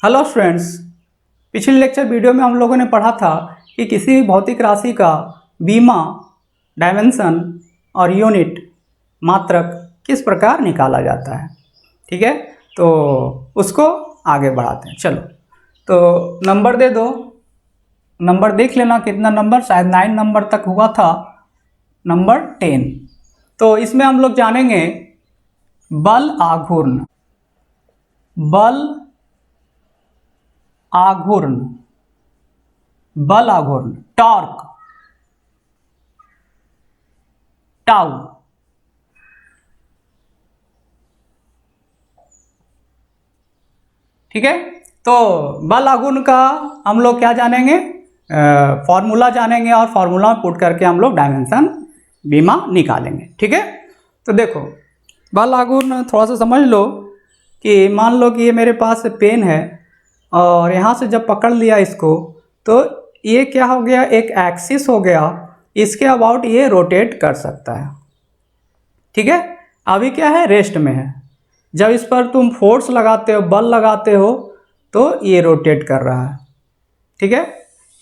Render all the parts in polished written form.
Hello students, पिछले lecture video में हम लोगों ने पढ़ा था कि किसी भी भौतिक राशि का बीमा, डायमेंशन और यूनिट मात्रक किस प्रकार निकाला जाता है। ठीक है, तो उसको आगे बढ़ाते हैं। चलो, तो नंबर दे दो, नंबर देख लेना कितना नंबर, शायद 9 नंबर तक हुआ था, नंबर 10। तो इसमें हम लोग जानेंगे बल आघूर्ण, बल आघूर्ण, बल आघूर्ण, टॉर्क, टाउ। ठीक है, तो बल आघूर्ण का हम लोग क्या जानेंगे, फॉर्मूला जानेंगे और फॉर्मूला में पुट करके हम लोग डायमेंशन बीमा निकालेंगे। ठीक है, तो देखो बल आघूर्ण थोड़ा सा समझ लो कि मान लो कि ये मेरे पास पेन है और यहाँ से जब पकड़ लिया इसको तो ये क्या हो गया, एक एक्सिस हो गया, इसके अबाउट ये रोटेट कर सकता है। ठीक है, अभी क्या है, रेस्ट में है। जब इस पर तुम फोर्स लगाते हो, बल लगाते हो, तो ये रोटेट कर रहा है। ठीक है,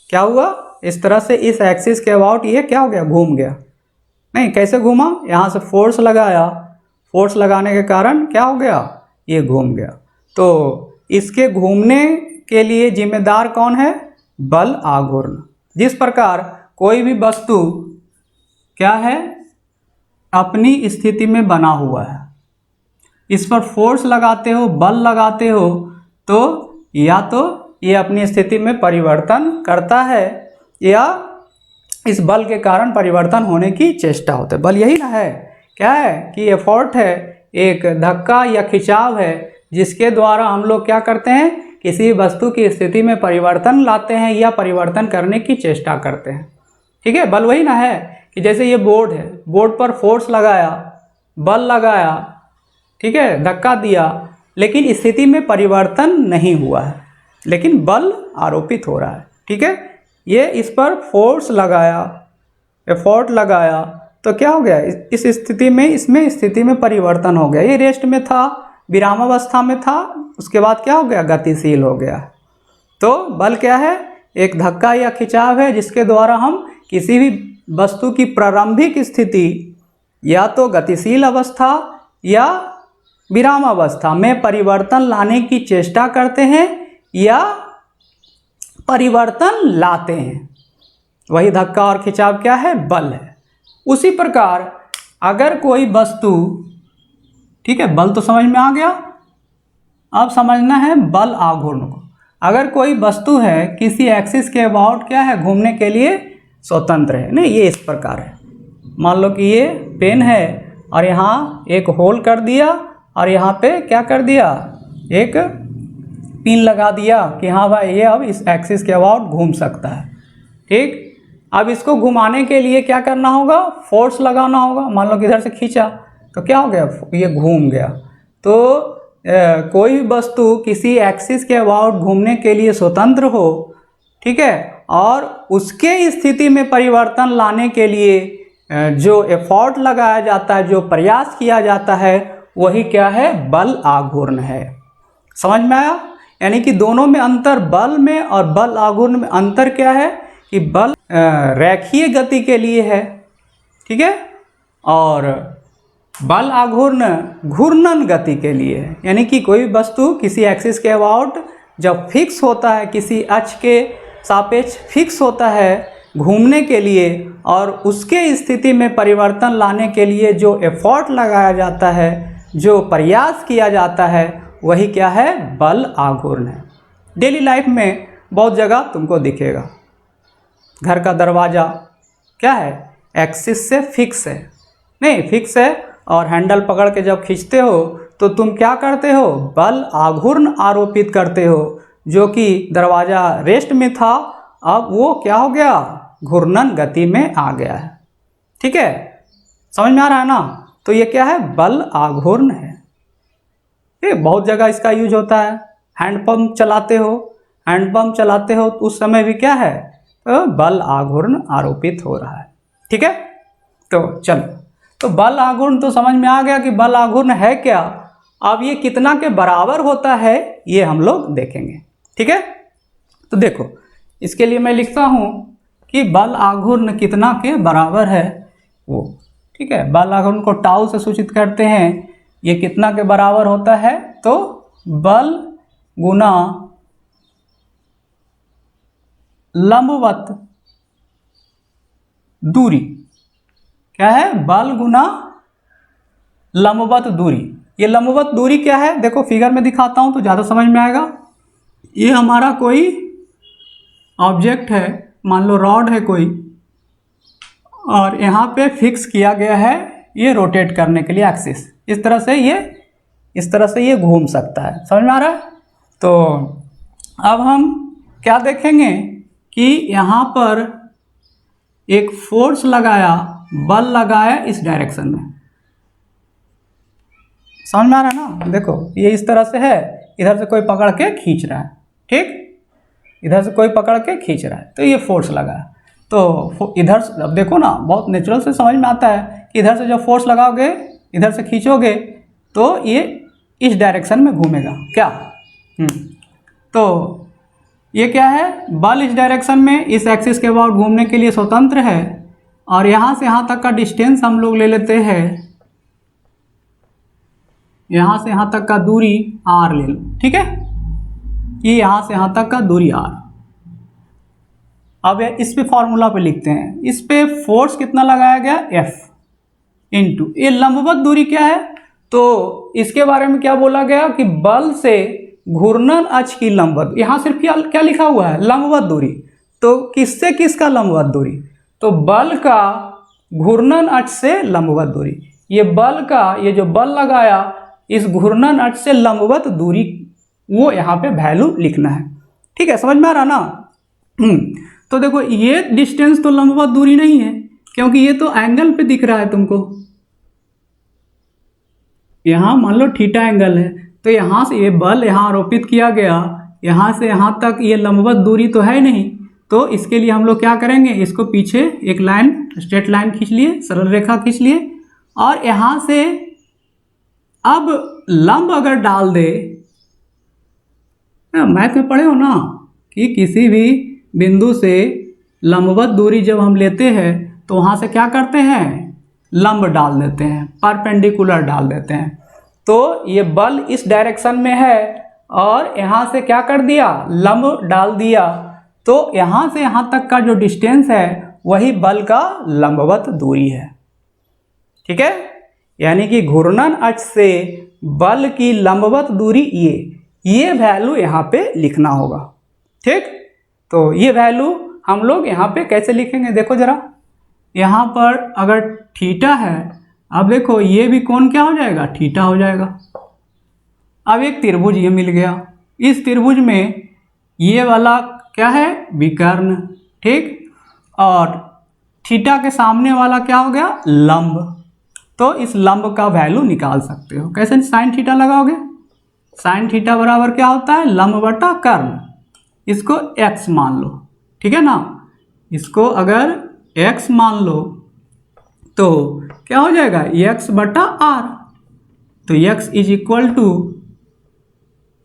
क्या हुआ, इस तरह से इस एक्सिस के अबाउट ये क्या हो गया, घूम गया। नहीं, कैसे घूमा, यहाँ से फोर्स लगाया, फोर्स लगाने के कारण क्या हो गया, ये घूम गया। तो इसके घूमने के लिए जिम्मेदार कौन है, बल आघूर्ण। जिस प्रकार कोई भी वस्तु क्या है, अपनी स्थिति में बना हुआ है, इस पर फोर्स लगाते हो, बल लगाते हो, तो या तो ये अपनी स्थिति में परिवर्तन करता है या इस बल के कारण परिवर्तन होने की चेष्टा होता है। बल यही ना है, क्या है कि एफर्ट है, एक धक्का या खिंचाव है, जिसके द्वारा हम लोग क्या करते हैं, किसी वस्तु की स्थिति में परिवर्तन लाते हैं या परिवर्तन करने की चेष्टा करते हैं। ठीक है, बल वही ना है कि जैसे ये बोर्ड है, बोर्ड पर फोर्स लगाया, बल लगाया, ठीक है, धक्का दिया, लेकिन स्थिति में परिवर्तन नहीं हुआ है, लेकिन बल आरोपित हो रहा है। ठीक है, ये इस पर फोर्स लगाया, एफर्ट लगाया, तो क्या हो गया, इस स्थिति में, इसमें स्थिति में परिवर्तन हो गया। ये रेस्ट में था, विरामावस्था में था, उसके बाद क्या हो गया, गतिशील हो गया। तो बल क्या है, एक धक्का या खिंचाव है, जिसके द्वारा हम किसी भी वस्तु की प्रारंभिक स्थिति या तो गतिशील अवस्था या विरामावस्था में परिवर्तन लाने की चेष्टा करते हैं या परिवर्तन लाते हैं। वही धक्का और खिंचाव क्या है, बल है। उसी प्रकार अगर कोई वस्तु, ठीक है, बल तो समझ में आ गया, अब समझना है बल आघूर्ण को। अगर कोई वस्तु है किसी एक्सिस के अबाउट क्या है, घूमने के लिए स्वतंत्र है। नहीं, ये इस प्रकार है, मान लो कि ये पेन है और यहाँ एक होल कर दिया और यहाँ पे क्या कर दिया, एक पिन लगा दिया कि हाँ भाई ये अब इस एक्सिस के अबाउट घूम सकता है। ठीक, अब इसको घुमाने के लिए क्या करना होगा, फोर्स लगाना होगा। मान लो कि इधर से खींचा तो क्या हो गया, ये घूम गया। तो कोई भी वस्तु किसी एक्सिस के अबाउट घूमने के लिए स्वतंत्र हो, ठीक है, और उसके स्थिति में परिवर्तन लाने के लिए जो एफर्ट लगाया जाता है, जो प्रयास किया जाता है, वही क्या है, बल आघूर्ण है। समझ में आया, यानी कि दोनों में अंतर, बल में और बल आघूर्ण में अंतर क्या है कि बल रेखीय गति के लिए है, ठीक है, और बल आघूर्ण घूर्णन गति के लिए है। यानी कि कोई वस्तु किसी एक्सिस के अबाउट जब फिक्स होता है, किसी अक्ष के सापेक्ष फिक्स होता है घूमने के लिए, और उसके स्थिति में परिवर्तन लाने के लिए जो एफर्ट लगाया जाता है, जो प्रयास किया जाता है, वही क्या है, बल आघूर्ण है। डेली लाइफ में बहुत जगह तुमको दिखेगा, घर का दरवाज़ा क्या है, एक्सिस से फिक्स है, नहीं फिक्स है, और हैंडल पकड़ के जब खींचते हो तो तुम क्या करते हो, बल आघूर्ण आरोपित करते हो, जो कि दरवाज़ा रेस्ट में था, अब वो क्या हो गया, घूर्णन गति में आ गया है। ठीक है, समझ में आ रहा है ना। तो ये क्या है, बल आघूर्ण है। बहुत जगह इसका यूज होता है। हैंडपंप चलाते हो, हैंडपंप चलाते हो तो उस समय भी क्या है, तो बल आघूर्ण आरोपित हो रहा है। ठीक है, तो चलो, तो बल आघूर्ण तो समझ में आ गया कि बल आघूर्ण है क्या। अब ये कितना के बराबर होता है ये हम लोग देखेंगे। ठीक है, तो देखो इसके लिए मैं लिखता हूँ कि बल आघूर्ण कितना के बराबर है वो। ठीक है, बल आघूर्ण को टाउ से सूचित करते हैं। ये कितना के बराबर होता है, तो बल गुना लंबवत दूरी। क्या है, बल गुना लंबवत दूरी। ये लंबवत दूरी क्या है, देखो फिगर में दिखाता हूं तो ज़्यादा समझ में आएगा। ये हमारा कोई ऑब्जेक्ट है, मान लो रॉड है कोई, और यहाँ पे फिक्स किया गया है ये रोटेट करने के लिए एक्सिस। इस तरह से ये घूम सकता है, समझ में आ रहा है। तो अब हम क्या देखेंगे कि यहाँ पर एक फोर्स लगाया, बल लगाया इस डायरेक्शन में, समझ में आ रहा है ना। देखो ये इस तरह से है, इधर से कोई पकड़ के खींच रहा है, ठीक, इधर से कोई पकड़ के खींच रहा है, तो ये फोर्स लगा है। तो इधर से अब देखो ना, बहुत नेचुरल से समझ में आता है कि इधर से जब फोर्स लगाओगे, इधर से खींचोगे तो ये इस डायरेक्शन में घूमेगा। क्या तो ये क्या है, बल इस डायरेक्शन में इस एक्सिस के अबाउट घूमने के लिए स्वतंत्र है, और यहाँ से यहाँ तक का डिस्टेंस हम लोग ले लेते हैं, यहाँ से यहाँ तक का दूरी r ले लो। ठीक है, ये यहाँ से यहाँ तक का दूरी r। अब इस पे फॉर्मूला पे लिखते हैं, इस पे फोर्स कितना लगाया गया, F इंटू ये लंबवत दूरी क्या है, तो इसके बारे में क्या बोला गया कि बल से घूर्णन अक्ष की लंबवत, यहाँ सिर्फ क्या लिखा हुआ है, लंबवत दूरी। तो किससे किसका लंबवत दूरी, तो बल का घूर्णन अक्ष से लंबवत दूरी। ये बल का, ये जो बल लगाया इस घूर्णन अक्ष से लंबवत दूरी, वो यहाँ पे वैल्यू लिखना है। ठीक है, समझ में आ रहा ना। तो देखो ये डिस्टेंस तो लंबवत दूरी नहीं है, क्योंकि ये तो एंगल पे दिख रहा है तुमको, यहाँ मान लो थीटा एंगल है, तो यहाँ से ये बल यहाँ आरोपित किया गया, यहाँ से यहाँ तक ये लंबवत दूरी तो है नहीं। तो इसके लिए हम लोग क्या करेंगे, इसको पीछे एक लाइन, स्ट्रेट लाइन खींच लिए, सरल रेखा खींच लिए, और यहाँ से अब लंब अगर डाल दे, मैथ में पढ़े हो ना कि किसी भी बिंदु से लंबवत दूरी जब हम लेते हैं तो वहाँ से क्या करते हैं, लंब डाल देते हैं, परपेंडिकुलर डाल देते हैं। तो ये बल इस डायरेक्शन में है और यहाँ से क्या कर दिया, लंब डाल दिया, तो यहाँ से यहाँ तक का जो डिस्टेंस है वही बल का लंबवत दूरी है। ठीक है, यानी कि घूर्णन अक्ष से बल की लंबवत दूरी ये वैल्यू यहाँ पे लिखना होगा। ठीक, तो ये वैल्यू हम लोग यहाँ पे कैसे लिखेंगे, देखो जरा, यहाँ पर अगर थीटा है, अब देखो ये भी कोण क्या हो जाएगा, थीटा हो जाएगा। अब एक त्रिभुज ये मिल गया, इस त्रिभुज में ये वाला क्या है, विकर्ण। ठीक, और थीटा के सामने वाला क्या हो गया, लंब। तो इस लंब का वैल्यू निकाल सकते हो, कैसे, साइन थीटा लगाओगे, साइन थीटा बराबर क्या होता है, लंब बटा कर्ण, इसको x मान लो। ठीक है ना, इसको अगर x मान लो तो क्या हो जाएगा, x बटा r। तो x इज इक्वल टू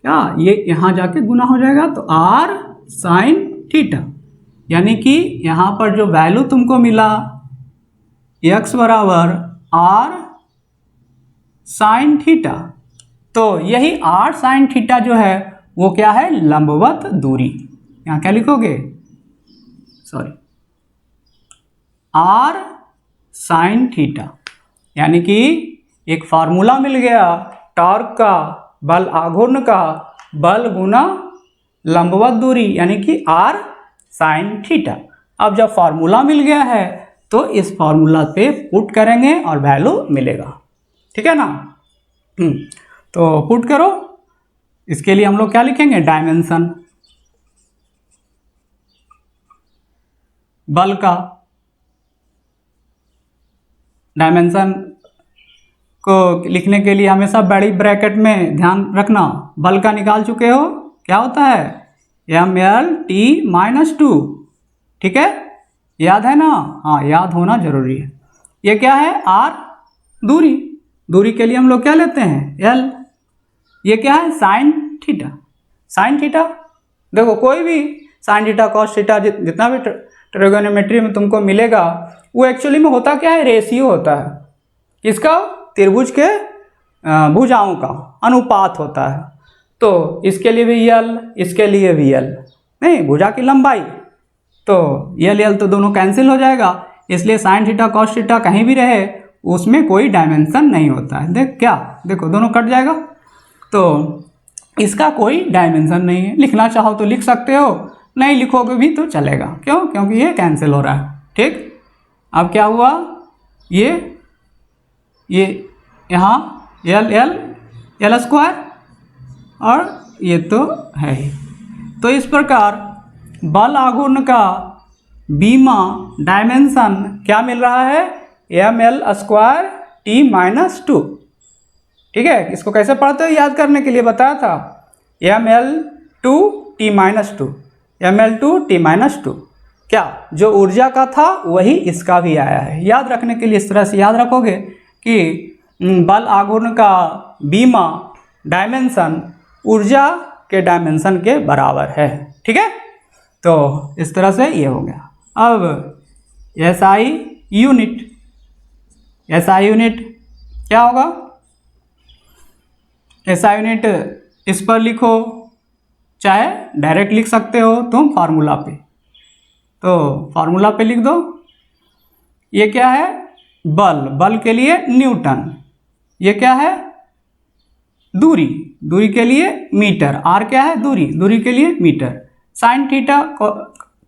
क्या, ये यहाँ जाके गुना हो जाएगा, तो r साइन थीटा, यानी कि यहाँ पर जो वैल्यू तुमको मिला x बराबर r साइन थीटा, तो यही r साइन थीटा जो है वो क्या है, लंबवत दूरी। यहाँ क्या लिखोगे, सॉरी, r साइन थीटा, यानी कि एक फार्मूला मिल गया टॉर्क का, बल आघूर्ण का, बल गुना लंबवत दूरी, यानी कि r साइन थीटा। अब जब फार्मूला मिल गया है तो इस फार्मूला पे पुट करेंगे और वैल्यू मिलेगा। ठीक है ना, तो पुट करो। इसके लिए हम लोग क्या लिखेंगे, डायमेंशन, बल का डायमेंशन को लिखने के लिए हमेशा बड़ी ब्रैकेट में ध्यान रखना, बल का निकाल चुके हो, क्या होता है, mL/t-2। ठीक है, याद है ना, हाँ याद होना जरूरी है। ये क्या है, r दूरी, दूरी के लिए हम लोग क्या लेते हैं, l। ये क्या है, साइन थीटा। साइन थीटा देखो, कोई भी साइन थीटा कॉस थीटा जितना भी ट्रिगोनोमेट्री में तुमको मिलेगा, वो एक्चुअली में होता क्या है, रेशियो होता है। किसका, त्रिभुज के भुजाओं का अनुपात होता है। तो इसके लिए भी यल, इसके लिए भी यल, नहीं भुजा की लंबाई, तो यल यल तो दोनों कैंसिल हो जाएगा, इसलिए साइन थीटा कॉस थीटा कहीं भी रहे उसमें कोई डायमेंशन नहीं होता है। देख क्या, देखो दोनों कट जाएगा, तो इसका कोई डायमेंशन नहीं है। लिखना चाहो तो लिख सकते हो, नहीं लिखोगे भी तो चलेगा। क्यों, क्योंकि ये कैंसिल हो रहा है। ठीक, अब क्या हुआ, ये यहाँ यल यल यल स्क्वायर, और ये तो है ही। तो इस प्रकार बल आघूर्ण का बीमा डायमेंशन क्या मिल रहा है, M L square T minus two. ठीक है, इसको कैसे पढ़ते हो याद करने के लिए बताया था, M L two T minus two, M L two T minus two. क्या, जो ऊर्जा का था वही इसका भी आया है। याद रखने के लिए इस तरह से याद रखोगे कि बल आघूर्ण का बीमा डायमेंशन ऊर्जा के डायमेंशन के बराबर है। ठीक है, तो इस तरह से ये हो गया। अब एसआई यूनिट, एसआई यूनिट क्या होगा, एसआई यूनिट इस पर लिखो, चाहे डायरेक्ट लिख सकते हो तुम फार्मूला पे, तो फार्मूला पे लिख दो। ये क्या है, बल, बल के लिए न्यूटन, ये क्या है, दूरी, दूरी के लिए मीटर, आर क्या है, दूरी, दूरी के लिए meter. Sine theta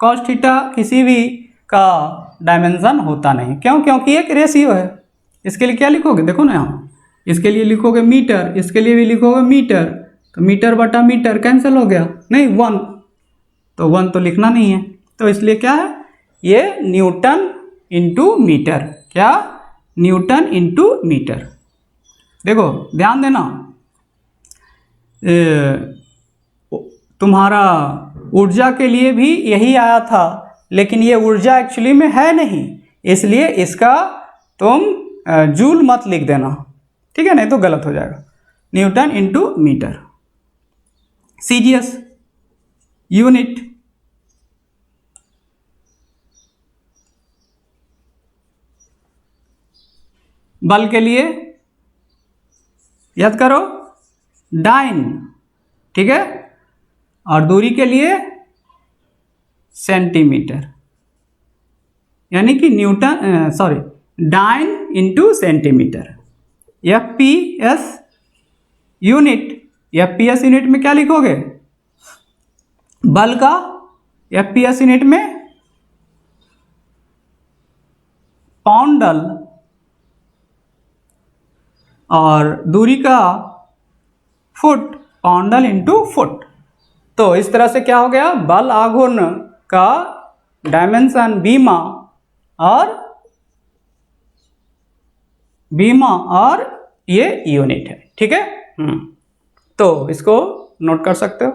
cos theta किसी भी का डायमेंशन होता नहीं। क्यों, क्योंकि एक रेशियो है। इसके लिए क्या लिखोगे, देखो ना यहाँ, इसके लिए लिखोगे मीटर, इसके लिए भी लिखोगे मीटर, तो मीटर बटा मीटर कैंसिल हो गया, नहीं वन, तो वन तो लिखना नहीं है, तो इसलिए क्या है, ये न्यूटन इंटू मीटर, क्या, न्यूटन इंटू मीटर। देखो ध्यान देना, तुम्हारा ऊर्जा के लिए भी यही आया था, लेकिन ये ऊर्जा एक्चुअली में है नहीं, इसलिए इसका तुम जूल मत लिख देना। ठीक है, नहीं तो गलत हो जाएगा। Newton into meter, CGS unit, बल के लिए याद करो डाइन, ठीक है, और दूरी के लिए सेंटीमीटर, यानी कि Newton sorry dyne into centimetre. F P S unit, F P S unit में क्या लिखोगे, बल का एफ पी एस यूनिट में पाउंडल, और दूरी का फुट, पाउंडल इंटू फुट। तो इस तरह से क्या हो गया, बल आघूर्ण का डायमेंशन बीमा और ये यूनिट है। ठीक है, तो इसको नोट कर सकते हो।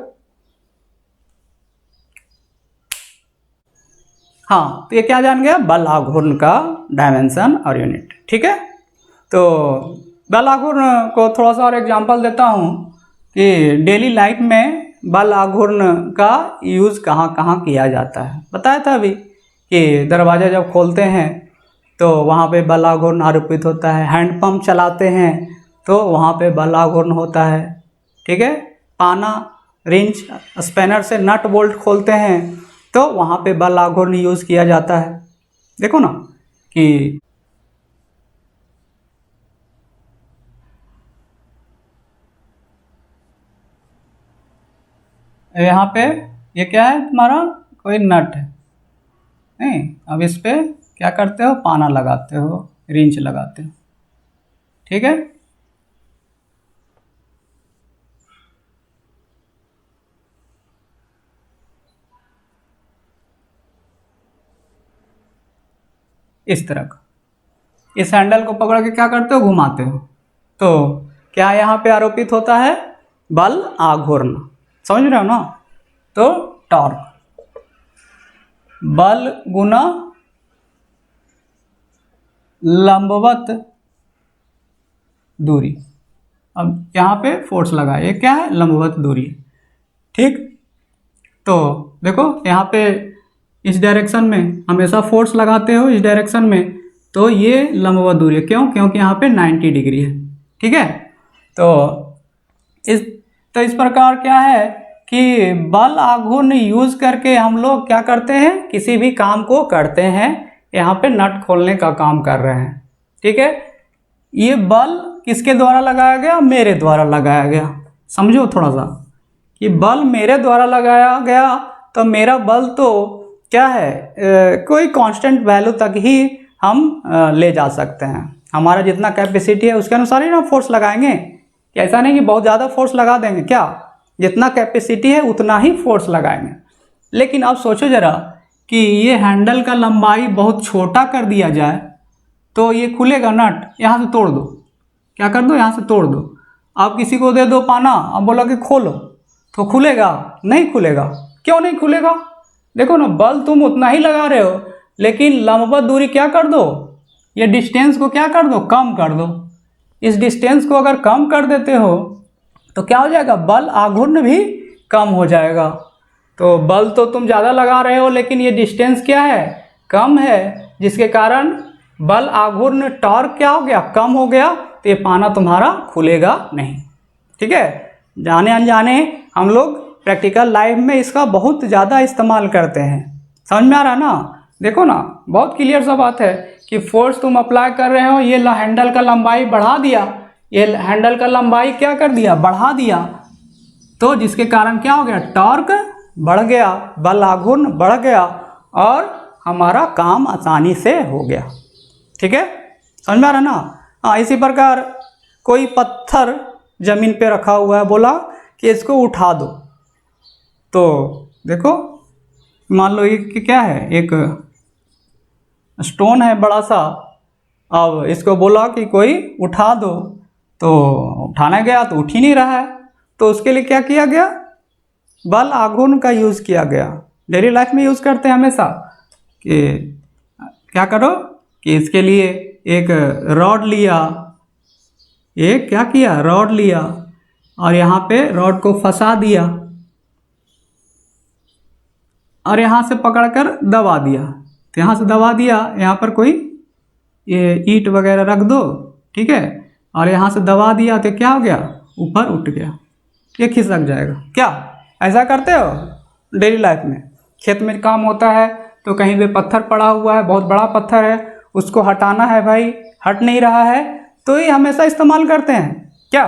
हाँ, तो ये क्या जान गया, बल आघूर्ण का डायमेंशन और यूनिट। ठीक है, तो बल आघूर्ण को थोड़ा सा और एग्जांपल देता हूँ कि डेली लाइफ में बल आघूर्ण का यूज़ कहाँ कहाँ किया जाता है। बताया था अभी कि दरवाज़ा जब खोलते हैं तो वहाँ पे बल आघूर्ण आरोपित होता है, हैंडपंप चलाते हैं तो वहाँ पे बल आघूर्ण होता है। ठीक है, पाना, रिंच, स्पैनर से नट बोल्ट खोलते हैं तो वहाँ पे बल आघूर्ण यूज़ किया जाता है। देखो ना कि यहाँ पे ये क्या है, तुम्हारा कोई नट है, नहीं, अब इस पे क्या करते हो, पाना लगाते हो, रिंच लगाते हो। ठीक है, इस तरह का, इस हैंडल को पकड़ के क्या करते हो, घुमाते हो, तो क्या यहाँ पे आरोपित होता है, बल आघूर्ण। समझ रहे हो ना, तो टॉर्क, बल गुना लंबवत दूरी, अब यहाँ पे फोर्स लगा, ये क्या है, लंबवत दूरी। ठीक, तो देखो यहाँ पे इस डायरेक्शन में हमेशा फोर्स लगाते हो इस डायरेक्शन में, तो ये लंबवत दूरी है। क्यों? क्योंकि यहाँ पे 90 डिग्री है। ठीक है, तो इस प्रकार क्या है कि बल आघूर्ण यूज करके हम लोग क्या करते हैं, किसी भी काम को करते हैं। यहाँ पे नट खोलने का काम कर रहे हैं। ठीक है, ये बल किसके द्वारा लगाया गया, मेरे द्वारा लगाया गया। समझो थोड़ा सा कि बल मेरे द्वारा लगाया गया, तो मेरा बल तो क्या है, कोई कांस्टेंट वैल्यू तक ही हम ले जा सकते हैं। हमारा जितना कैपेसिटी है उसके अनुसार ही ना फोर्स लगाएंगे। कि ऐसा नहीं कि बहुत ज़्यादा फोर्स लगा देंगे, क्या, जितना कैपेसिटी है उतना ही फोर्स लगाएंगे। लेकिन अब सोचो ज़रा कि ये हैंडल का लंबाई बहुत छोटा कर दिया जाए तो ये खुलेगा नट, यहाँ से तोड़ दो, क्या कर दो, यहाँ से तोड़ दो। आप किसी को दे दो पाना, अब बोला कि खोलो, तो खुलेगा? नहीं खुलेगा। क्यों नहीं खुलेगा? देखो ना, बल तुम उतना ही लगा रहे हो, लेकिन लंबवत दूरी क्या कर दो, ये डिस्टेंस को क्या कर दो, कम कर दो। इस डिस्टेंस को अगर कम कर देते हो तो क्या हो जाएगा, बल आघूर्ण भी कम हो जाएगा। तो बल तो तुम ज़्यादा लगा रहे हो, लेकिन ये डिस्टेंस क्या है, कम है, जिसके कारण बल आघूर्ण टॉर्क क्या हो गया, कम हो गया। तो ये पाना तुम्हारा खुलेगा नहीं। ठीक है, जाने अनजाने हम लोग प्रैक्टिकल लाइफ में इसका बहुत ज़्यादा इस्तेमाल करते हैं। समझ में आ रहा है ना? देखो ना, बहुत क्लियर सा बात है कि फोर्स तुम अप्लाई कर रहे हो, ये हैंडल का लंबाई बढ़ा दिया, ये हैंडल का लंबाई क्या कर दिया, बढ़ा दिया, तो जिसके कारण क्या हो गया, टॉर्क बढ़ गया, बल आघूर्ण बढ़ गया और हमारा काम आसानी से हो गया। ठीक है, समझ में आ रहा ना? हाँ, इसी प्रकार कोई पत्थर जमीन पे रखा हुआ है, बोला कि इसको उठा दो, तो देखो मान लो ये क्या है, एक स्टोन है बड़ा सा। अब इसको बोला कि कोई उठा दो, तो उठाना गया तो उठ ही नहीं रहा है। तो उसके लिए क्या किया गया, बल आघूर्ण का यूज़ किया गया। डेली लाइफ में यूज़ करते हैं हमेशा कि क्या करो कि इसके लिए एक रॉड लिया, एक क्या किया, रॉड लिया और यहाँ पे रॉड को फंसा दिया और यहाँ से पकड़कर दबा दिया। तो यहाँ से दबा दिया, यहाँ पर कोई ये ईंट वगैरह रख दो, ठीक है, और यहाँ से दबा दिया तो क्या हो गया, ऊपर उठ गया, ये खिसक जाएगा। क्या ऐसा करते हो डेली लाइफ में? खेत में काम होता है तो कहीं पे पत्थर पड़ा हुआ है, बहुत बड़ा पत्थर है, उसको हटाना है, भाई हट नहीं रहा है, तो ये हमेशा इस्तेमाल करते हैं। क्या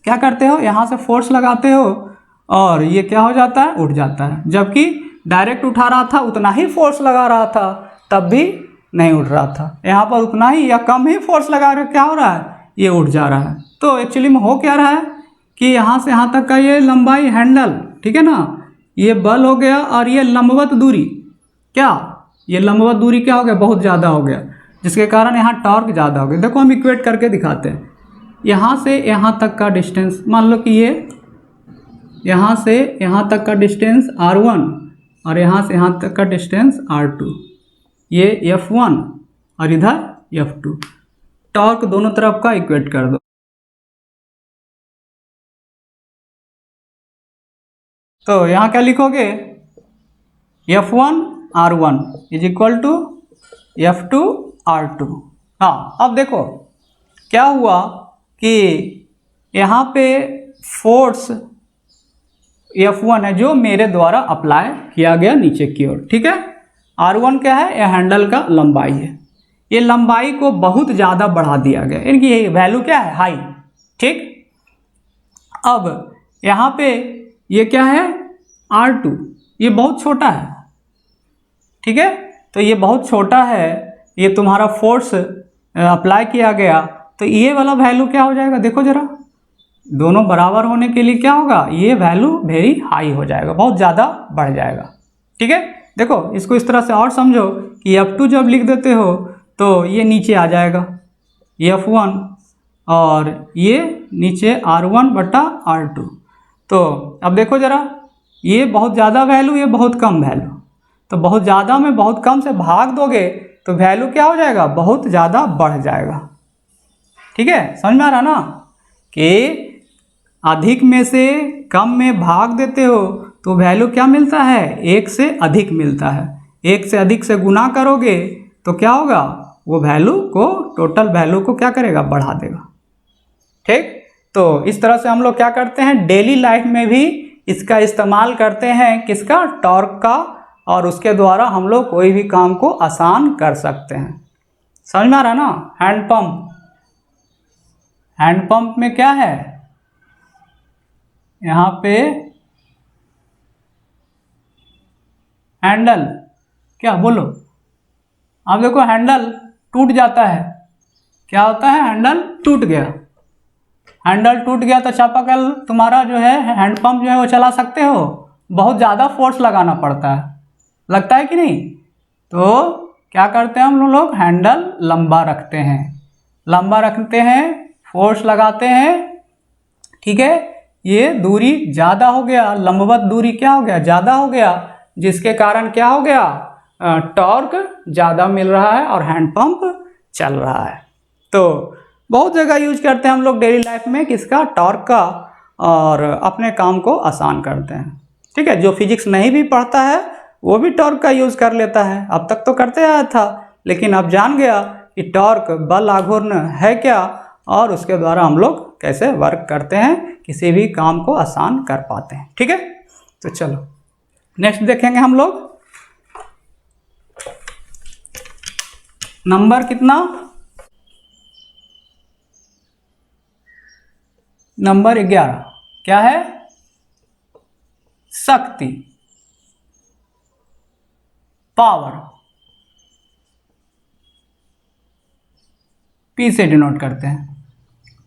क्या करते हो, यहाँ से फोर्स लगाते हो और ये क्या हो जाता है, उठ जाता है। जबकि डायरेक्ट उठा रहा था उतना ही फोर्स लगा रहा था, तब भी नहीं उठ रहा था। यहाँ पर उतना ही या कम ही फोर्स लगा रहे, क्या हो रहा है, ये उठ जा रहा है। तो एक्चुअली में हो क्या रहा है कि यहाँ से यहाँ तक का ये लंबाई हैंडल, ठीक है ना, ये बल हो गया और ये लंबवत दूरी, क्या ये लंबवत दूरी क्या हो गया, बहुत ज़्यादा हो गया, जिसके कारण यहाँ टॉर्क ज़्यादा हो गया। देखो हम इक्वेट करके दिखाते हैं। यहाँ से यहाँ तक का डिस्टेंस, मान लो कि ये यहाँ से यहाँ तक का डिस्टेंस r1 और यहाँ से यहाँ तक का डिस्टेंस r2, ये f1 और इधर f2। टॉर्क दोनों तरफ का इक्वेट कर दो। तो यहाँ क्या लिखोगे, F1 R1 is equal to F2 R2। हाँ, अब देखो क्या हुआ कि यहाँ पे फोर्स F1 है जो मेरे द्वारा अप्लाई किया गया नीचे की ओर, ठीक है। R1 क्या है, यह हैंडल का लंबाई है, ये लंबाई को बहुत ज़्यादा बढ़ा दिया गया, इनकी ये वैल्यू क्या है, हाई, ठीक। अब यहाँ पे ये क्या है, R2, ये बहुत छोटा है, ठीक है। तो ये बहुत छोटा है, ये तुम्हारा फोर्स अप्लाई किया गया, तो ये वाला वैल्यू क्या हो जाएगा, देखो जरा, दोनों बराबर होने के लिए क्या होगा, ये वैल्यू वेरी हाई हो जाएगा, बहुत ज़्यादा बढ़ जाएगा, ठीक है। देखो इसको इस तरह से और समझो कि F2 जब लिख देते हो तो ये नीचे आ जाएगा F1 और ये नीचे R1 बटा R2। तो अब देखो ज़रा, ये बहुत ज़्यादा वैल्यू, ये बहुत कम वैल्यू, तो बहुत ज़्यादा में बहुत कम से भाग दोगे तो वैल्यू क्या हो जाएगा, बहुत ज़्यादा बढ़ जाएगा, ठीक है। समझ में आ रहा ना? कि अधिक में से कम में भाग देते हो तो वैल्यू क्या मिलता है, 1 से अधिक मिलता है। 1 से अधिक से गुना करोगे तो क्या होगा, वो वैल्यू को, टोटल वैल्यू को क्या करेगा, बढ़ा देगा। ठीक, तो इस तरह से हम लोग क्या करते हैं, डेली लाइफ में भी इसका इस्तेमाल करते हैं, किसका, टॉर्क का, और उसके द्वारा हम लोग कोई भी काम को आसान कर सकते हैं। समझ में आ रहा है ना। हैंडपंप, हैंडपंप में क्या है, यहाँ पे हैंडल, क्या बोलो आप, देखो हैंडल टूट जाता है, क्या होता है, हैंडल टूट गया। हैंडल टूट गया तो चापाकल तुम्हारा जो है, हैंडपंप जो है वो चला सकते हो, बहुत ज़्यादा फोर्स लगाना पड़ता है, लगता है कि नहीं। तो क्या करते हैं हम लोग, हैंडल लंबा रखते हैं, लंबा रखते हैं, फोर्स लगाते हैं, ठीक है। ये दूरी ज़्यादा हो गया, लंबवत दूरी क्या हो गया, ज़्यादा हो गया, जिसके कारण क्या हो गया, टॉर्क ज़्यादा मिल रहा है और हैंडपंप चल रहा है। तो बहुत जगह यूज करते हैं हम लोग डेली लाइफ में, किसका, टॉर्क का, और अपने काम को आसान करते हैं। ठीक है, जो फिजिक्स नहीं भी पढ़ता है वो भी टॉर्क का यूज़ कर लेता है। अब तक तो करते आया था, लेकिन अब जान गया कि टॉर्क बल आघूर्ण है क्या, और उसके द्वारा हम लोग कैसे वर्क करते हैं, किसी भी काम को आसान कर पाते हैं। ठीक है, तो चलो नेक्स्ट देखेंगे हम लोग, नंबर कितना, नंबर 11, क्या है, शक्ति, पावर, पी से डिनोट करते हैं।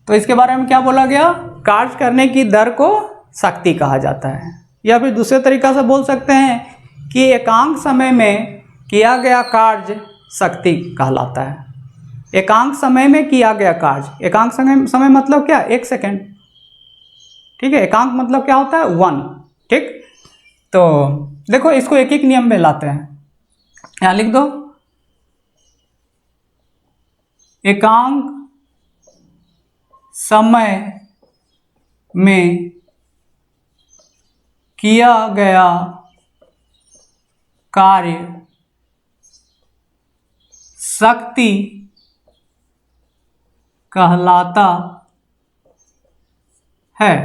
तो इसके बारे में क्या बोला गया, कार्य करने की दर को शक्ति कहा जाता है, या फिर दूसरे तरीका से बोल सकते हैं कि एकांक समय में किया गया कार्य शक्ति कहलाता है। एकांक समय में किया गया कार्य, एकांक समय मतलब क्या, 1 सेकेंड। ठीक है, एकांक मतलब क्या होता है, 1। ठीक, तो देखो इसको एक एक नियम में लाते हैं, यहाँ लिख दो, एकांक समय में किया गया कार्य शक्ति कहलाता है।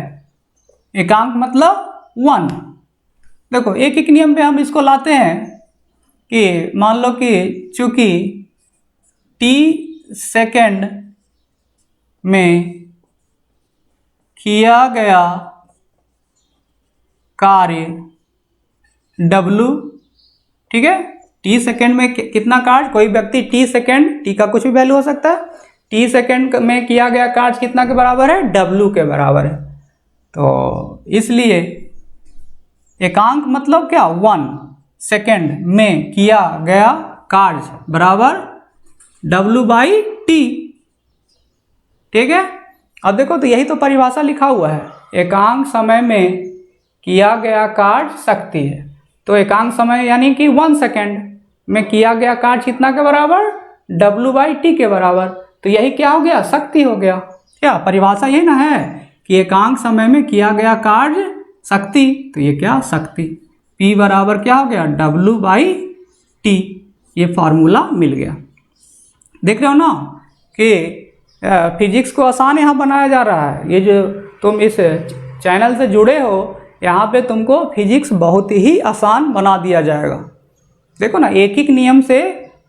एकांक मतलब 1। देखो एक एक नियम पे हम इसको लाते हैं कि मान लो कि चूंकि t सेकेंड में किया गया कार्य w, ठीक है, t सेकेंड में कितना कार्य, कोई व्यक्ति t सेकेंड, t का कुछ भी वैल्यू हो सकता है, t सेकेंड में किया गया कार्य कितना के बराबर है, w के बराबर है। तो इसलिए एकांक मतलब क्या, 1 सेकेंड में किया गया कार्य बराबर w/t। ठीक है, अब देखो तो यही तो परिभाषा लिखा हुआ है, एकांक समय में किया गया कार्य शक्ति है। तो एकांक समय यानी कि 1 सेकेंड में किया गया कार्य कितना के बराबर, w/t के बराबर। तो यही क्या हो गया, शक्ति हो गया। क्या परिभाषा यही ना है कि एकांक समय में किया गया कार्य शक्ति, तो ये क्या, शक्ति, P बराबर क्या हो गया, w/t। ये फार्मूला मिल गया। देख रहे हो ना कि फिजिक्स को आसान यहाँ बनाया जा रहा है। ये जो तुम इस चैनल से जुड़े हो, यहाँ पे तुमको फिजिक्स बहुत ही आसान बना दिया जाएगा। देखो ना, एक एक नियम से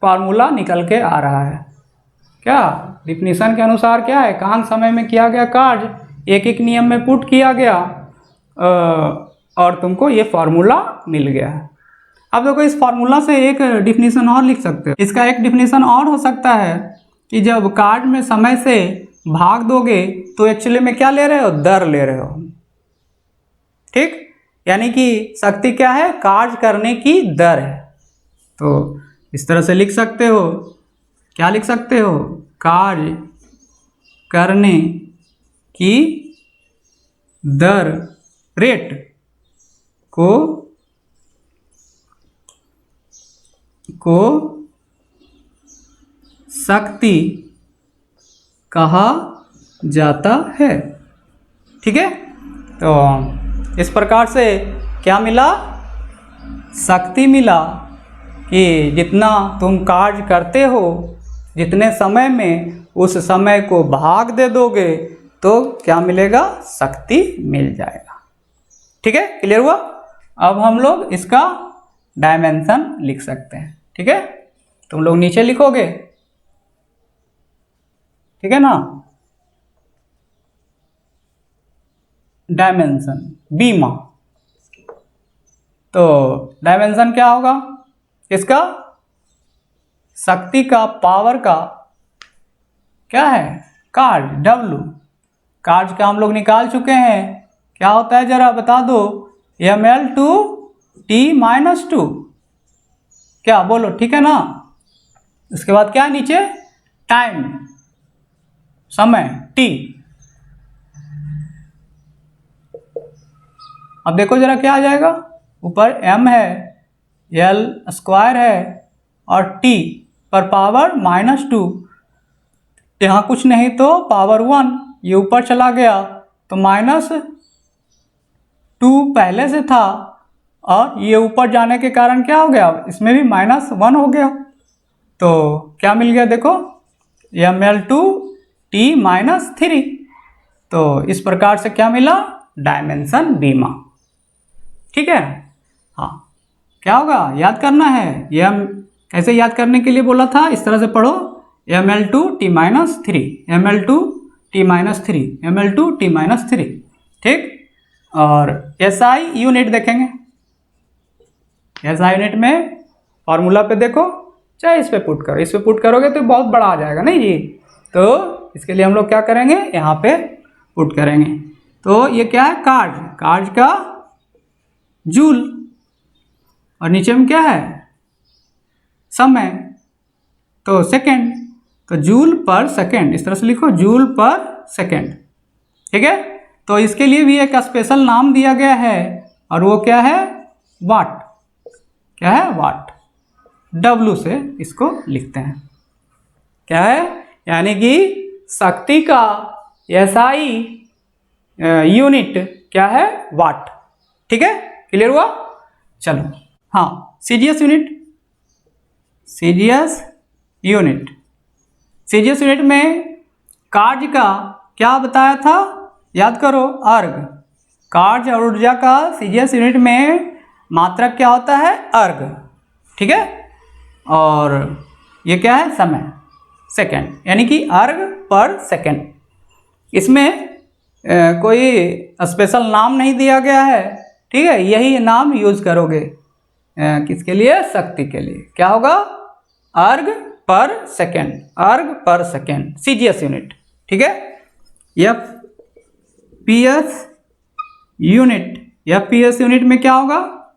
फार्मूला निकल के आ रहा है। क्या डिफिनीशन के अनुसार क्या है, एकांक समय में किया गया कार्य एक एक नियम में पुट किया गया, और तुमको ये फार्मूला मिल गया है। अब देखो इस फार्मूला से एक डिफिनीशन और लिख सकते हो। इसका एक डिफिनीशन और हो सकता है कि जब कार्य में समय से भाग दोगे तो एक्चुअली में क्या ले रहे हो, दर ले रहे हो। ठीक, यानी कि शक्ति क्या है, कार्य करने की दर है। तो इस तरह से लिख सकते हो, क्या लिख सकते हो, कार्य करने की दर, रेट को शक्ति कहा जाता है। ठीक है, तो इस प्रकार से क्या मिला, शक्ति मिला कि जितना तुम कार्य करते हो, जितने समय में उस समय को भाग दे दोगे तो क्या मिलेगा, शक्ति मिल जाएगा। ठीक है, क्लियर हुआ। अब हम लोग इसका डायमेंशन लिख सकते हैं। ठीक है, तुम लोग नीचे लिखोगे, ठीक है ना, डायमेंशन बीमा। तो डायमेंशन क्या होगा इसका, शक्ति का, पावर का क्या है, कार्य W। कार्य का हम लोग निकाल चुके हैं, क्या होता है जरा बता दो, mL/T-2। क्या बोलो, ठीक है ना। उसके बाद क्या है नीचे, टाइम, समय T। अब देखो जरा क्या आ जाएगा, ऊपर m है, L² है और T पर पावर -2, यहाँ कुछ नहीं तो पावर 1, ये ऊपर चला गया तो -2 पहले से था और ये ऊपर जाने के कारण क्या हो गया, इसमें भी -1 हो गया। तो क्या मिल गया देखो, mL/T-3। तो इस प्रकार से क्या मिला, डायमेंशन बीमा। ठीक है, हाँ क्या होगा, याद करना है, ये हम कैसे याद करने के लिए बोला था, इस तरह से पढ़ो, mL/T-3, mL/T-3, mL/T-3। ठीक, और SI यूनिट देखेंगे, SI यूनिट में फॉर्मूला पे देखो, चाहे इस पे पुट करो, इस पे पुट करोगे तो बहुत बड़ा आ जाएगा नहीं जी, तो इसके लिए हम लोग क्या करेंगे, यहाँ पे पुट करेंगे। तो ये क्या है, कार्य का जूल, और नीचे में क्या है, समय, तो सेकेंड, तो जूल पर सेकेंड, इस तरह से लिखो, जूल पर सेकेंड। ठीक है, तो इसके लिए भी एक स्पेशल नाम दिया गया है और वो क्या है, वाट। क्या है, वाट, W से इसको लिखते हैं। क्या है, यानी कि शक्ति का SI यूनिट क्या है, वाट। ठीक है, क्लियर हुआ। चलो, हाँ सीजीएस यूनिट में कार्य का क्या बताया था, याद करो, अर्घ। कार्य और ऊर्जा का सीजीएस यूनिट में मात्रक क्या होता है, अर्घ। ठीक है, और ये क्या है, समय, सेकेंड, यानी कि अर्घ पर सेकेंड। इसमें कोई स्पेशल नाम नहीं दिया गया है। ठीक है, यही नाम यूज करोगे किसके लिए, शक्ति के लिए। क्या होगा, अर्घ पर सेकेंड, अर्घ पर सेकेंड, सीजीएस यूनिट। ठीक है, एफपीएस यूनिट में क्या होगा,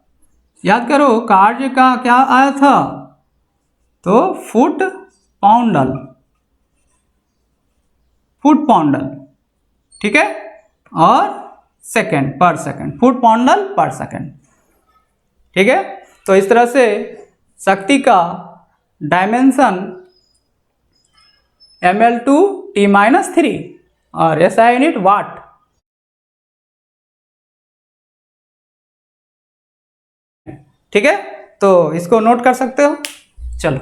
याद करो, कार्य का क्या आया था, तो फुट पाउंडल। ठीक है, और सेकेंड पर सेकेंड, फुट पाउंडल पर सेकेंड। ठीक है, तो इस तरह से शक्ति का डायमेंशन mL/T-3 और SI यूनिट वाट। ठीक है, तो इसको नोट कर सकते हो। चलो,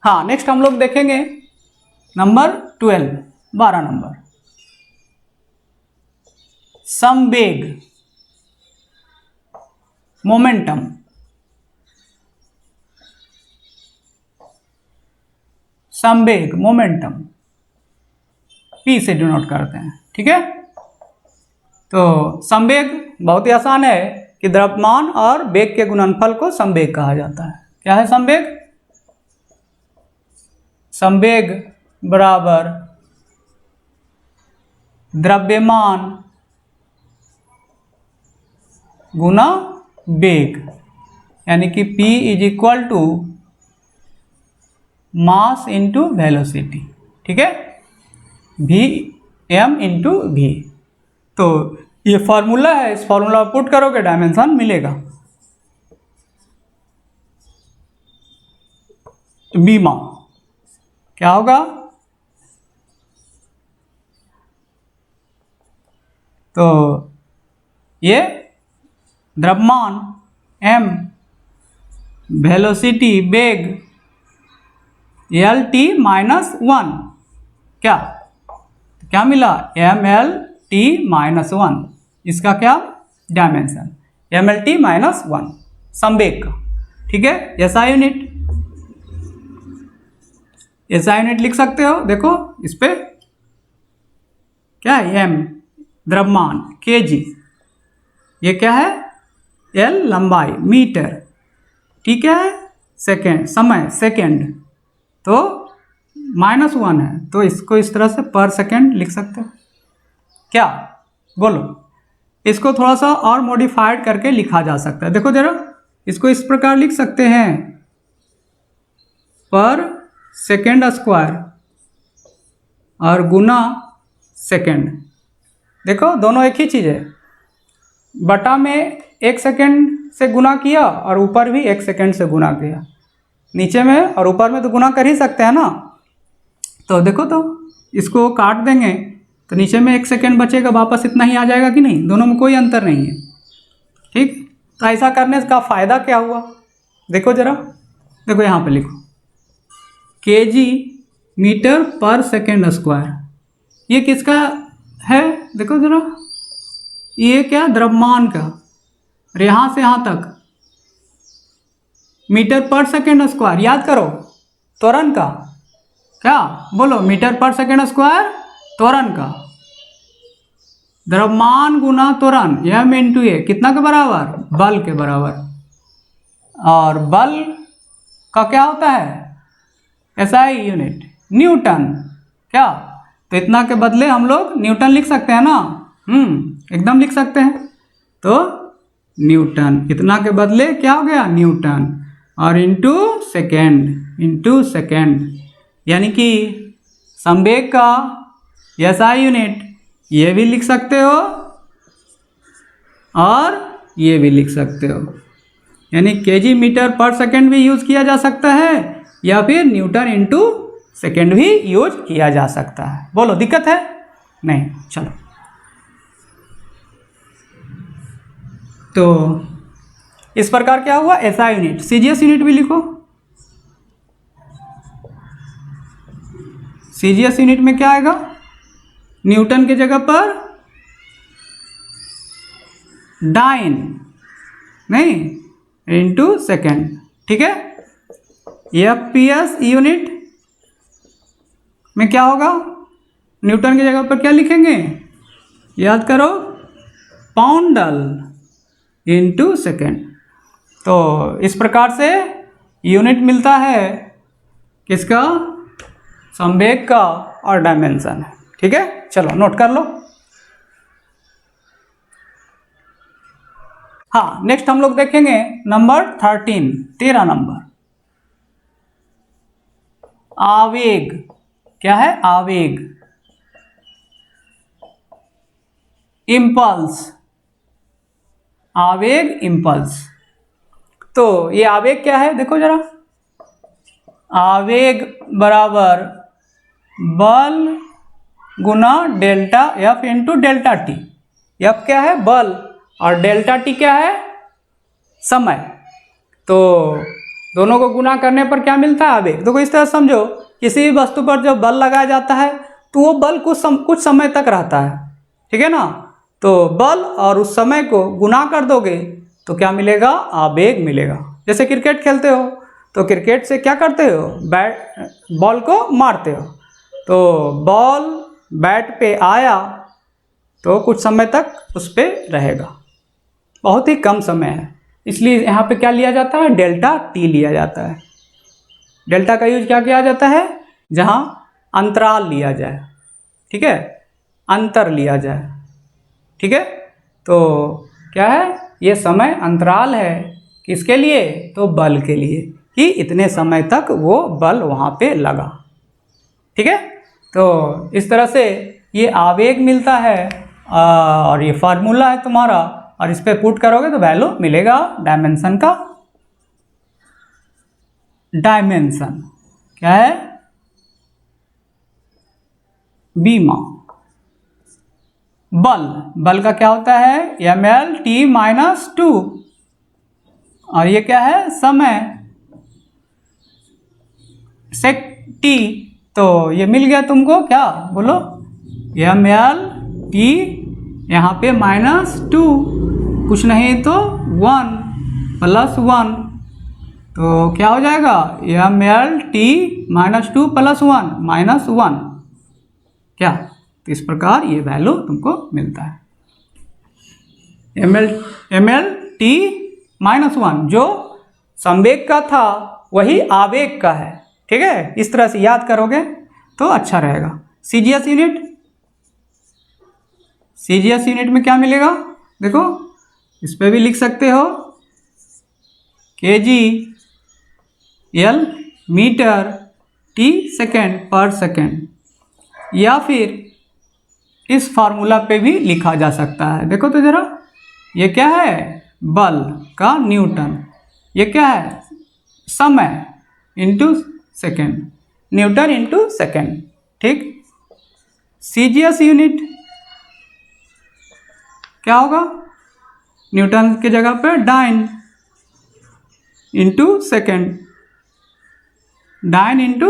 हाँ नेक्स्ट हम लोग देखेंगे नंबर 12 नंबर, संवेग, मोमेंटम। संवेग, मोमेंटम, P से डिनोट करते हैं। ठीक है, तो संवेग बहुत ही आसान है कि द्रव्यमान और वेग के गुणनफल को संवेग कहा जाता है। क्या है संवेग, संवेग बराबर द्रव्यमान गुना वेग, यानी कि P = मास इंटू वेलोसिटी। ठीक है, Vm/v। तो ये फॉर्मूला है, इस फॉर्मूला पुट करोगे डायमेंशन मिलेगा। बीमा क्या होगा, तो ये द्रव्यमान m, वेलोसिटी वेग lt माइनस 1, क्या मिला mlt माइनस 1, इसका क्या डायमेंशन mlt माइनस 1 संवेग का। ठीक है, ऐसा यूनिट लिख सकते हो। देखो इस पे क्या है m द्रव्यमान, kg, ये क्या है l लंबाई, मीटर, ठीक है, सेकेंड समय सेकेंड, तो -1 है, तो इसको इस तरह से पर सेकेंड लिख सकते हो। क्या बोलो, इसको थोड़ा सा और मॉडिफाइड करके लिखा जा सकता है। देखो जरा, इसको इस प्रकार लिख सकते हैं, पर सेकेंड स्क्वायर और गुना सेकेंड। देखो दोनों एक ही चीज़ है, बटा में 1 सेकेंड से गुना किया और ऊपर भी 1 सेकेंड से गुना किया, नीचे में और ऊपर में तो गुना कर ही सकते हैं ना। तो देखो, तो इसको काट देंगे तो नीचे में 1 सेकेंड बचेगा, वापस इतना ही आ जाएगा कि नहीं, दोनों में कोई अंतर नहीं है। ठीक, तो ऐसा करने का फ़ायदा क्या हुआ, देखो जरा, देखो यहाँ पे लिखो kg मीटर पर सेकेंड स्क्वायर, ये किसका है, देखो जरा, ये क्या द्रव्यमान का, और यहाँ से यहाँ तक मीटर पर सेकेंड स्क्वायर, याद करो त्वरण का, क्या बोलो, मीटर पर सेकेंड स्क्वायर त्वरण का, द्रव्यमान गुना त्वरण, m इंटू ए, कितना के बराबर, बल के बराबर। और बल का क्या होता है, SI यूनिट न्यूटन, क्या, तो इतना के बदले हम लोग न्यूटन लिख सकते हैं ना, एकदम लिख सकते हैं। तो न्यूटन, इतना के बदले क्या हो गया न्यूटन, और इंटू सेकेंड, यानी कि संवेग का SI यूनिट ये भी लिख सकते हो और ये भी लिख सकते हो, यानी kg मीटर पर सेकेंड भी यूज किया जा सकता है, या फिर न्यूटन इंटू सेकेंड भी यूज किया जा सकता है। बोलो दिक्कत है, नहीं, चलो। तो इस प्रकार क्या हुआ, SI यूनिट, CGS यूनिट भी लिखो। CGS यूनिट में क्या आएगा, न्यूटन की जगह पर डाइन, नहीं, इंटू सेकेंड, ठीक है। FPS यूनिट में क्या होगा, न्यूटन की जगह पर क्या लिखेंगे, याद करो, पाउंडल इंटू सेकेंड। तो इस प्रकार से यूनिट मिलता है किसका, संवेग का और डायमेंशन है। ठीक है, चलो नोट कर लो। हाँ, नेक्स्ट हम लोग देखेंगे नंबर 13 नंबर, आवेग। क्या है, आवेग, इम्पल्स, आवेग इम्पल्स। तो ये आवेग क्या है, देखो जरा, आवेग बराबर बल गुना delta F into delta T. F क्या है, बल, और डेल्टा टी क्या है, समय। तो दोनों को गुना करने पर क्या मिलता है, आवेग। देखो इस तरह समझो, किसी भी वस्तु पर जब बल लगाया जाता है तो वो बल कुछ समय तक रहता है, ठीक है ना। तो बल और उस समय को गुना कर दोगे तो क्या मिलेगा, आवेग मिलेगा। जैसे क्रिकेट खेलते हो तो क्रिकेट से क्या करते हो, बॉल को मारते हो, तो बॉल बैट पे आया तो कुछ समय तक उस पर रहेगा, बहुत ही कम समय है, इसलिए यहाँ पे क्या लिया जाता है, डेल्टा टी लिया जाता है। डेल्टा का यूज क्या किया जाता है, जहाँ अंतराल लिया जाए, ठीक है, अंतर लिया जाए, ठीक है। तो क्या है, ये समय अंतराल है, किसके लिए, तो बल के लिए, कि इतने समय तक वो बल वहाँ पे लगा, ठीक है। तो इस तरह से ये आवेग मिलता है, और ये फार्मूला है तुम्हारा, और इस पर पुट करोगे तो वैल्यू मिलेगा डायमेंशन का। डायमेंशन क्या है, बीमा, बल, बल का क्या होता है mL/t-2, और ये क्या है समय sec t, तो ये मिल गया तुमको क्या, बोलो mL/t यहाँ पे -2, कुछ नहीं तो 1 + 1, तो क्या हो जाएगा mL/t-2 + 1 -1 क्या, तो इस प्रकार ये वैल्यू तुमको मिलता है। mL/t-1 जो संवेग का था वही आवेग का है, ठीक है, इस तरह से याद करोगे तो अच्छा रहेगा। सीजीएस यूनिट में क्या मिलेगा, देखो इस पे भी लिख सकते हो kg/L m/s/, या फिर इस फार्मूला पे भी लिखा जा सकता है। देखो तो जरा, ये क्या है बल का न्यूटन, ये क्या है समय into second, Newton into second, ठीक। सीजीएस यूनिट क्या होगा, न्यूटन की जगह पे डाइन इंटू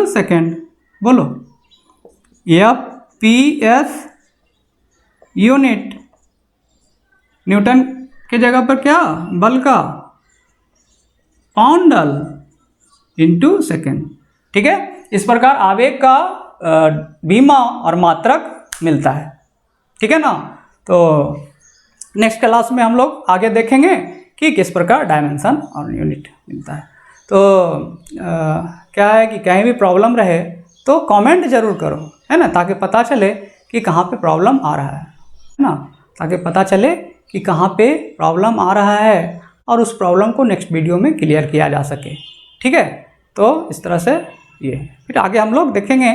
सेकेंड, बोलो FPS यूनिट, न्यूटन की जगह पर क्या बल का पाउंडल इंटू सेकेंड, ठीक है। इस प्रकार आवेग का बीमा और मात्रक मिलता है, ठीक है ना। तो नेक्स्ट क्लास में हम लोग आगे देखेंगे कि किस प्रकार डायमेंशन और यूनिट मिलता है। तो क्या है कि कहीं भी प्रॉब्लम रहे तो कमेंट जरूर करो, है ना, ताकि पता चले कि कहाँ पे प्रॉब्लम आ रहा है ना, ताकि पता चले कि कहाँ पे प्रॉब्लम आ रहा है और उस प्रॉब्लम को नेक्स्ट वीडियो में क्लियर किया जा सके, ठीक है। तो इस तरह से ये फिर आगे हम लोग देखेंगे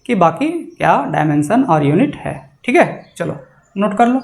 कि बाकी क्या डायमेंशन और यूनिट है, ठीक है। चलो नोट कर लो।